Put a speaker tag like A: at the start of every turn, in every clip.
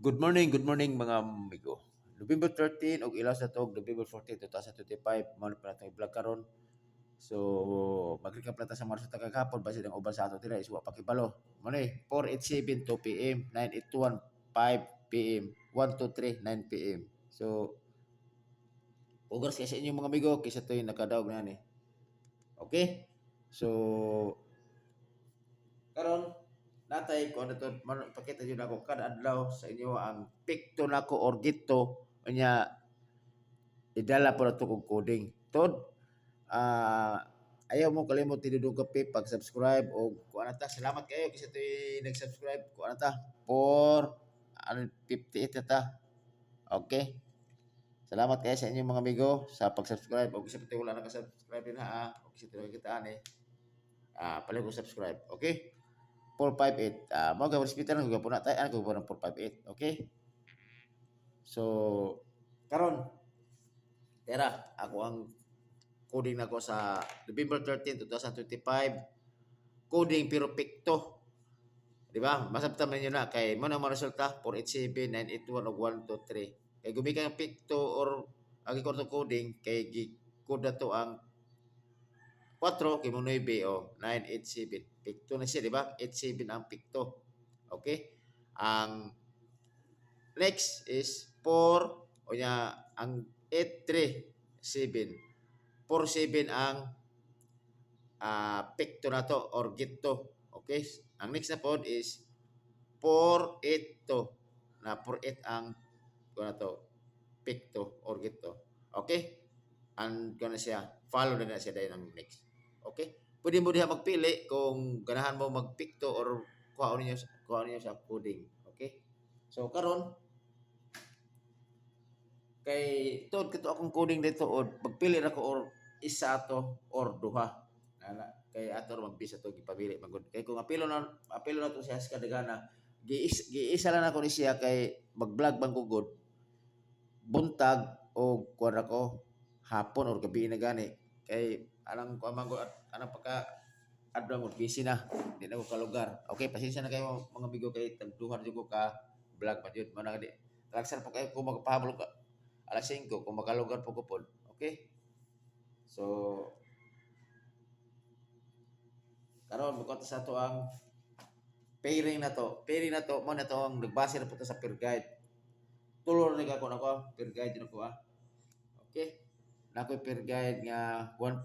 A: Good morning mga amigo. November 13 og ilaw sa tog November 14, 2025 mao na pala tong vlog karon. So mag-recap na ta sa Marso ta kagahapon base ang uban sa ato dira is wa pakibalo. Mo ni 4:87 2 PM, 9:81 5 PM, 1:23 9 PM. So ugras kay sa inyo mga amigo kaysa toy nakadaog na ni. Okay? So karon natay ko ano to pakita jud ako kada adlaw sa inyo ang pikto nako or gito unya idala po na to kong coding. Tod, ah ayaw mo kalimot tidudog kape pag-subscribe o kung ano ta. Salamat kayo kasi ito nag-subscribe. Kung ano ta, 458 na ta. Okay? Salamat kayo sa inyong mga amigo sa pag-subscribe. O kasi pati wala nakasubscribe din ha. O kasi ito kita eh. Palit ko subscribe. Okay? 458. Mga respeto lang. Huwag po na tayo. Ano ko po ng 458. Okay? So, karon tera, ako ang coding na ko sa November 13, 2025. Coding pero pikto. Di ba? Masabtan man yun na. Kay mo na mga resulta, 487, 981, o 123. Kay gumikan ang pikto or ang ikorto coding, kay gikod na to ang 4, kay mo 9 o 987. Pikto na siya, di ba? 87 ang pikto. Okay? Ang next is 4, o niya, ang 837. 47 ang pikto na to or gito. Okay? Ang next na pod is 4-8 to. Na 4-8 ang na to pikto or gito. Okay? And na siya, follow na siya dahil ng next. Okay? Pwede mo diha magpili kung ganahan mo magpikto or kuha niyo sa coding. Okay? So karon kay tod kito akong coding dito or pagpili ra ko or isa to or duha. Kay ato magbisa to gipabili magud. Kay kung apilo na to siya sa kadagana, giisa lang ako ni siya kay mag-vlog bang gugod buntag o kuan ako hapon or gabi na gani kay alang ko amang anang pagka adlaw mo busy na di na ko kalugar. Okay, pasensya na kayo mga amigo kay tagduhan jud ko ka vlog pa jud man di. Laksar po kayo kung magpahabol ka alas 5 kung makalugar po ko pod. Okay? So karon bukod sa to ang pairing na to. Pairing na to mo na to ang nagbase na po to sa peer guide. Tulor ni ako nako peer guide na ko Okay? Nako peer guide nga 1.5.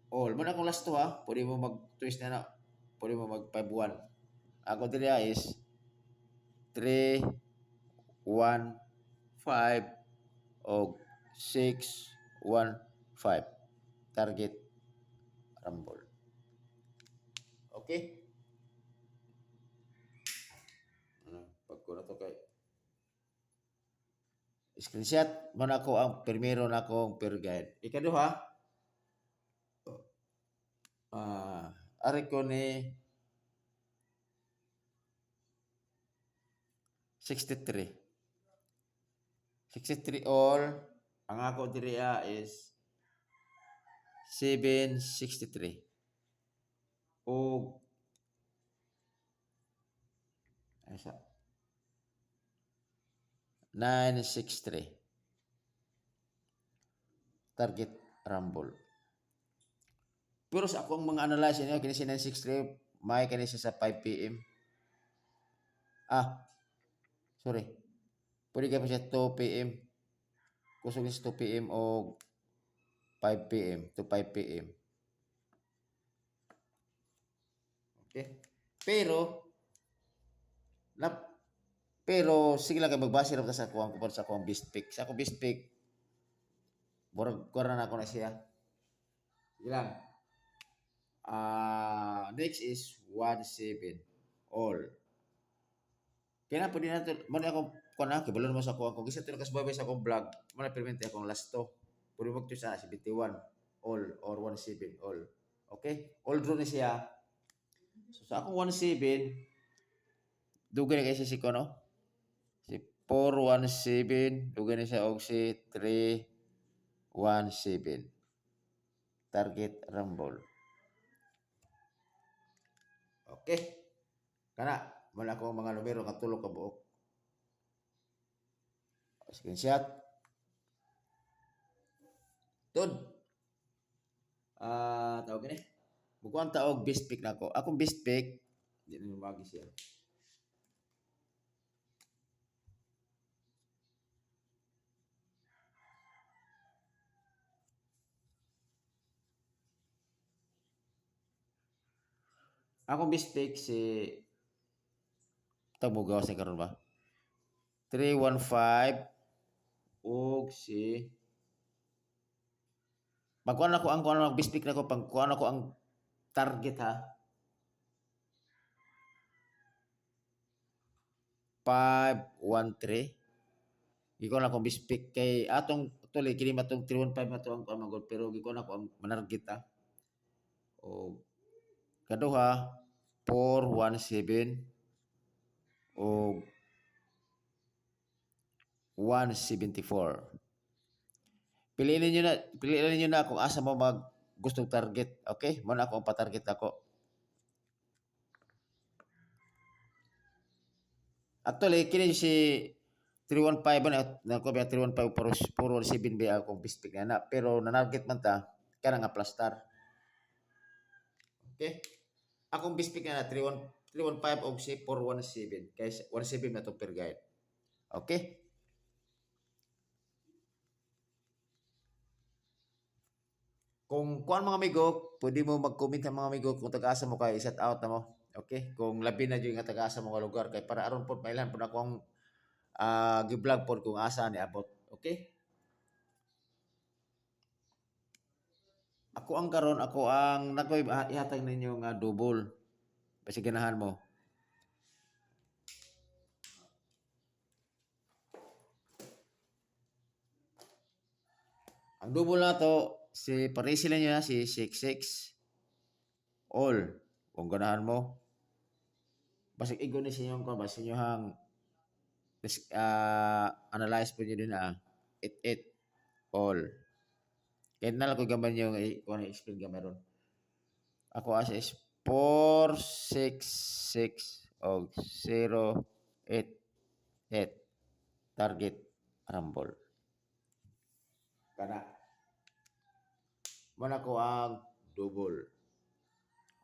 A: All mo na kung last to pwede mo mag-twist na na. Pwede mo mag 5-1. Ako diri is 3 1 5 o 6 1 5 target rumble. Okay? Pag ko na to kay screenshot mo na ko ang primero na akong peer guide. Ikaduha, ari ko ni 63. 63 all. Ang ako diri is 763. O isa 963. Target rumble. Pero sa akong mga analyze niya kini si 963 may kini sa 5 PM. Sorry. Pwede ka pa siya 2 PM. Kusog is 2 PM o 5 PM to 5 PM. Okay? Pero na pero sige lang kay magbase ra ta sa kuan ko sa akong best pick. Sa akong best pick murag kuan na ako na siya. Sige lang. Next is 17 all. Kaya na pwede natin, man ako, kung na, kibalo naman sa ako, kung isa ito nakasababay sa akong vlog, man permente akong last to. Pwede mo ito sa 71 all or 17 all. Okay? All draw na siya. So sa akong 17, dugay na kayo si ko, no? Si 417, dugay na siya og si 317. Target rumble. Okay? Kana, wala ko mga numero katulog ka buok. Screenshot. Tud. Tawag ni. Bukuan taog best pick nako. Akong best pick di na lumagi siya. Akong best pick si tamugaw sa karon ba? 315 ug si pagkuan ako ang kuan best pick nako pagkuan ako ang target ha. 513. Gikuan ako best pick kay atong actually kini matong 315 mato ang kuan magod pero gikuan ako ang manarget ha. O kaduha 417 o 174. Piliin niyo na kung asa mo mag gustong target. Okay? Mo na ako ang patarget ako. Actually, kini si 315 na ko ba 315 puro 7 ba akong best pick na pero nanarget man ta kana nga plastar. Okay? Akong best pick na 315 og si 417 kay 17 na to per guide. Okay? Kung kuan mga amigo, pwede mo mag-comment ang mga amigo kung taga-asa mo kay shout out na mo. Okay? Kung labi na jud nga taga-asa mo nga lugar kay para aron pod mailan pod akong gi-vlog pod kung asa ni abot. Okay? Ako ang karon, ako ang nakoy ihatag ninyo nga double. Basi ganahan mo. Ang double na to, si parisi lang niya si 66 all. Kung ganahan mo. Basi igo ni sinyong ko, basi nyo hang analyze po nyo din 88 all. Kaya na lang ko gamay nyo kung ano explain gamay ron. Ako as is 466 o 088 target rumble. Kana. Muna ko ang double.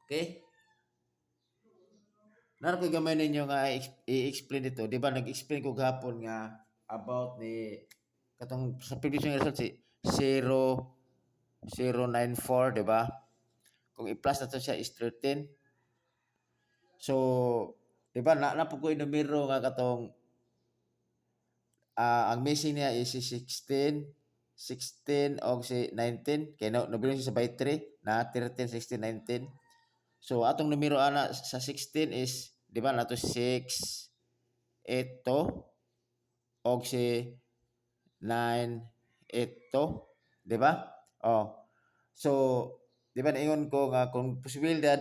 A: Okay? Naro ko gamay ninyo nga i-explain dito. Di ba nag-explain ko gapon nga about ni katong sa previous yung result si 0.094, di ba? Kung i-plus na to siya is 13. So, di ba na po ko yung numero nga katong ang missing niya is si 16 o si 19 kay nabili siya sa by 3 na 13, 16, 19. So atong numero ana sa 16 is di ba nato 6 8 og si 9 8 di ba? Oh. So di ba ingon ko nga kung posibilidad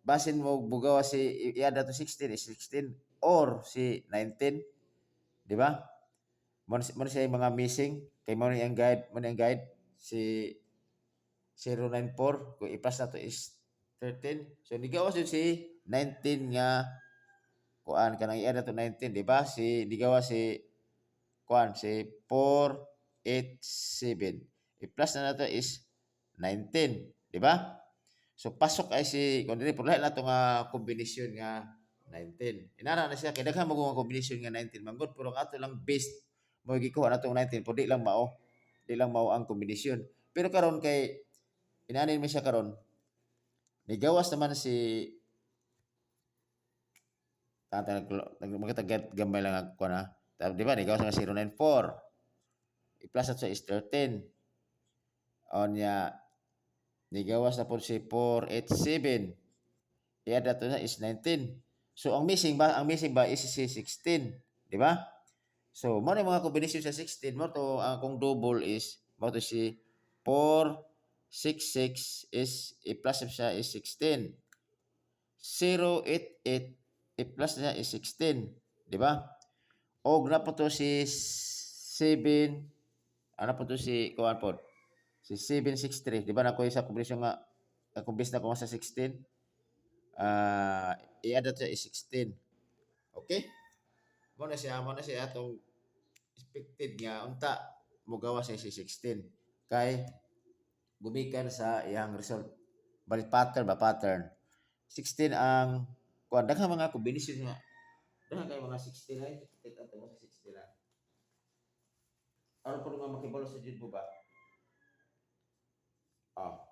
A: basin mo bugaw si iada to 16 is 16 or si 19 di ba? Mo siya yung mga missing kay mo ang guide si 094 kung i-plus na to is 13. So nigawas yun si 19 nga kuan kanang i-add na to 19, di ba? Nigawas si kuan si 487. I-plus na nato is 19, di ba? So pasok ay si kung dili pud na to nga kombinasyon nga 19. Inara na siya kay daghan mo nga kombinasyon nga 19 manggod pero ato lang based mo gikuha na tong 19 pud di lang mao. Di lang mao ang kombinasyon. Pero karon kay inanin mo siya karon nigawas naman si magkatagat gambay lang ako na. Di ba nigawas nga 094. I-plus at sa is 13. O niya nigawas na po si 487. I-add na to na is 19. So ang missing ba is si 16, di ba? So mo na mga kombinasyon sa 16 mo to ang kung double is mo to si 466 is i-plus siya is 16. 088 i-plus niya is 16, di ba? Og na po to si 7 ano po to si kuan po si 763, di ba na ko isa kombinasyon nga kumbis na ko sa 16 i-add to is 16. Okay? Mo na siya atong expected nga unta mogawa sa si 16 kay gumikan sa iyang result. Balik pattern. 16 ang kuan daghang mga kombinasyon nga. Daghang kay mga 16 ay expected ato mo sa 16 na. Ano po nga makibalo sa jud mo ba? Ah,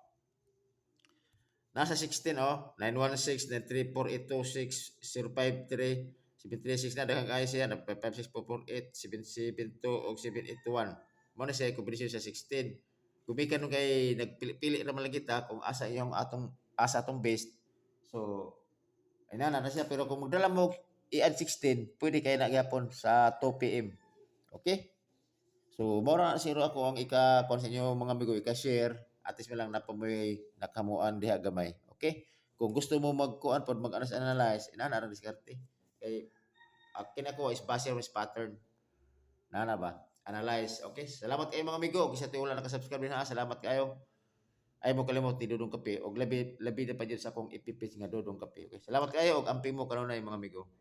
A: nasa 16 oh, 916, 934, 826, 053, 736 na daghang kayo siya, 556, 772 o 781. Mo na siya kombinasyon sa 16. Gumikan nung kay nagpili naman lang kita kung asa yung atong base. So, ay na siya pero kung magdala mo i-add 16, pwede kayo na gyapon sa 2 PM. Okay? So, mora na siguro ako ang ika-kuan sa inyo mga amigo, ika-share at least lang na pamoy nakamuan diha gamay. Okay? Kung gusto mo magkuan pod mag-analyze, inana ra diskarte. Kay akin ako is base on pattern. Nana ba? Analyze. Okay? Salamat kayo mga amigo. Kisa tuyo wala naka-subscribe din ha. Salamat kayo. Ay mo kalimot ni Dudong Kape og labi na pa dyan sa akong ipipis nga Dudong Kape. Okay? Salamat kayo og amping mo kanunay mga amigo.